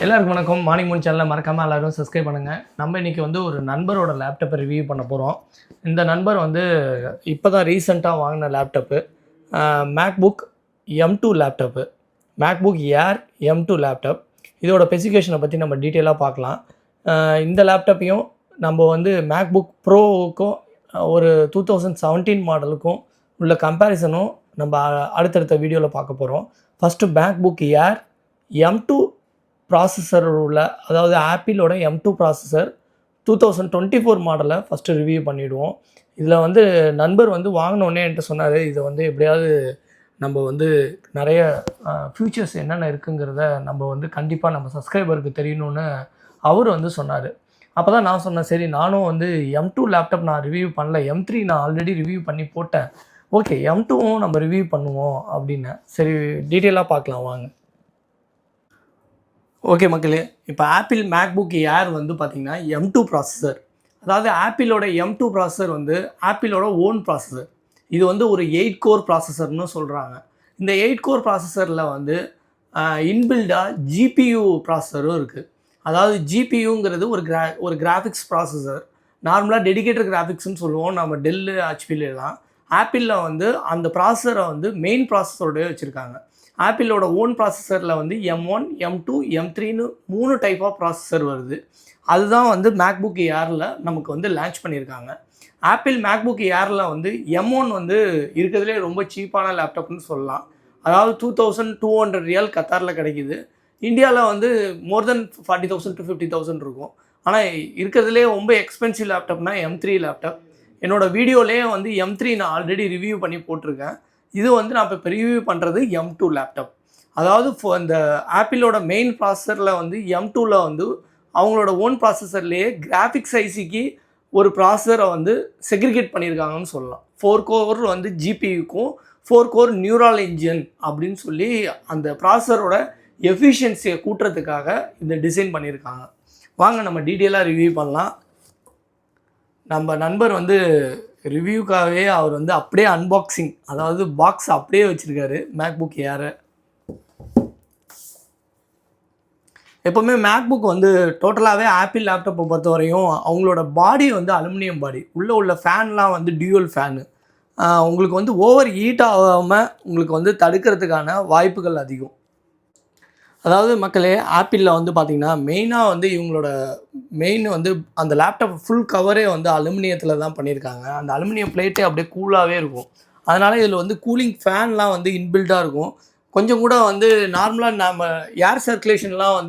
எல்லாருக்கும் வணக்கம். Morning Moon சேனலை மறக்காமல் எல்லோரும் சப்ஸ்கிரைப் பண்ணுங்கள். நம்ம இன்றைக்கி வந்து ஒரு நண்பரோட லேப்டாப்பை ரிவ்யூ பண்ண போகிறோம். இந்த நண்பர் வந்து இப்போ தான் ரீசெண்டாக வாங்கின laptop MacBook M2 laptop, MacBook Air M2 laptop. இதோட ஸ்பெசிஃபிகேஷனை பற்றி நம்ம டீட்டெயிலாக பார்க்கலாம். இந்த லேப்டாப்பையும் நம்ம வந்து மேக்புக் ப்ரோவுக்கும் ஒரு 2017 மாடலுக்கும் உள்ள கம்பேரிசனும் நம்ம அடுத்தடுத்த வீடியோவில் பார்க்க போகிறோம். First MacBook Air M2 processor உள்ள, அதாவது ஆப்பிளோட M2 ப்ராசஸர் 2024 மாடலை ஃபஸ்ட்டு ரிவ்யூ பண்ணிவிடுவோம். இதில் வந்து நண்பர் வந்து வாங்கினோடனே என்கிட்ட சொன்னார், இதை வந்து எப்படியாவது நம்ம வந்து நிறைய ஃபியூச்சர்ஸ் என்னென்ன இருக்குங்கிறத நம்ம வந்து கண்டிப்பாக நம்ம சப்ஸ்கிரைபருக்கு தெரியணும்னு அவர் வந்து சொன்னார். அப்போ தான் நான் சொன்னேன், சரி நானும் வந்து M2 லேப்டாப் நான் ரிவ்யூ பண்ணல, M3 நான் ஆல்ரெடி ரிவ்யூ பண்ணி போட்டேன், ஓகே M2வும் நம்ம ரிவ்யூ பண்ணுவோம் அப்படின்னு. சரி டீட்டெயிலாக பார்க்கலாம் வாங்க. ஓகே மக்களே, இப்போ ஆப்பிள் மேக்புக் ஏர் வந்து பார்த்திங்கன்னா M2 ப்ராசஸர். அதாவது ஆப்பிளோட M2 ப்ராசஸர் வந்து ஆப்பிளோட ஓன் ப்ராசஸர். இது வந்து ஒரு 8 கோர் ப்ராசஸர்னு சொல்கிறாங்க. இந்த 8 கோர் ப்ராசஸரில் வந்து இன்பில்டாக GPU ப்ராசஸரும் இருக்குது. அதாவது GPUங்கிறது ஒரு கிராஃபிக்ஸ் ப்ராசஸர். நார்மலாக டெடிகேட்டட் கிராஃபிக்ஸ்னு சொல்லுவோம் நம்ம டெல்லு ஹெச்பிலாம். ஆப்பிளில் வந்து அந்த ப்ராசஸரை வந்து மெயின் ப்ராசஸரோடய வச்சுருக்காங்க. ஆப்பிளோட ஓன் ப்ராசஸரில் வந்து M1, M2, M3ன்னு 3 type of processor வருது. அதுதான் வந்து மேக்புக் ஏரில் நமக்கு வந்து லான்ச் பண்ணியிருக்காங்க. ஆப்பிள் மேக்புக் ஏரில் வந்து M1 வந்து இருக்கிறதுலே ரொம்ப சீப்பான லேப்டாப்னு சொல்லலாம். அதாவது 2200 ரியால் கத்தாரில் கிடைக்கிது. இந்தியாவில் வந்து மோர் தென் 40,000 to 50,000 இருக்கும். ஆனால் இருக்கிறதுலே ரொம்ப எக்ஸ்பென்சிவ் லேப்டாப்னால் M3 லேப்டாப். என்னோடய வீடியோலேயே வந்து M3 நான் ஆல்ரெடி ரிவ்யூ பண்ணி போட்டிருக்கேன். இது வந்து நான் இப்போ ரிவ்யூ பண்ணுறது M2 லேப்டாப். அதாவது இந்த ஆப்பிளோட மெயின் ப்ராசஸரில் வந்து M2ல் வந்து அவங்களோட ஓன் ப்ராசஸர்லேயே கிராஃபிக்ஸ் ஐசிக்கு ஒரு ப்ராசஸரை வந்து செக்ரிகேட் பண்ணியிருக்காங்கன்னு சொல்லலாம். 4 கோர் வந்து GPUக்கும் 4 கோர் நியூரல் இன்ஜின் அப்படின்னு சொல்லி அந்த ப்ராசஸரோட எஃபிஷியன்சியை கூட்டுறதுக்காக இந்த டிசைன் பண்ணியிருக்காங்க. வாங்க நம்ம டீட்டெயிலாக ரிவ்யூ பண்ணலாம். நம்ம நண்பர் வந்து ரிவ்யூக்காகவே அவர் வந்து அப்படியே அன்பாக்சிங், அதாவது பாக்ஸ் அப்படியே வச்சுருக்காரு மேக்புக் ஏரை. எப்போவுமே மேக்புக் வந்து டோட்டலாகவே ஆப்பிள் லேப்டாப்பை பொறுத்த வரையும் அவங்களோட பாடி வந்து அலுமினியம் பாடி, உள்ள ஃபேன்லாம் வந்து டியூவல் ஃபேனு. உங்களுக்கு வந்து ஓவர் ஹீட் ஆகாமல் உங்களுக்கு வந்து தடுக்கிறதுக்கான வாய்ப்புகள் அதிகம். அதாவது மக்களே, ஆப்பிளில் வந்து பார்த்திங்கன்னா மெயினாக வந்து இவங்களோட மெயின் வந்து அந்த லேப்டாப் ஃபுல் கவரே வந்து அலுமினியத்தில் தான் பண்ணியிருக்காங்க. அந்த அலுமினியம் பிளேட்டே அப்படியே கூலாகவே இருக்கும். அதனால் இதில் வந்து கூலிங் ஃபேன்லாம் வந்து இன்பில்டாக இருக்கும். கொஞ்சம் கூட வந்து நார்மலாக நம்ம ஏர் சர்க்குலேஷன்லாம் வந்து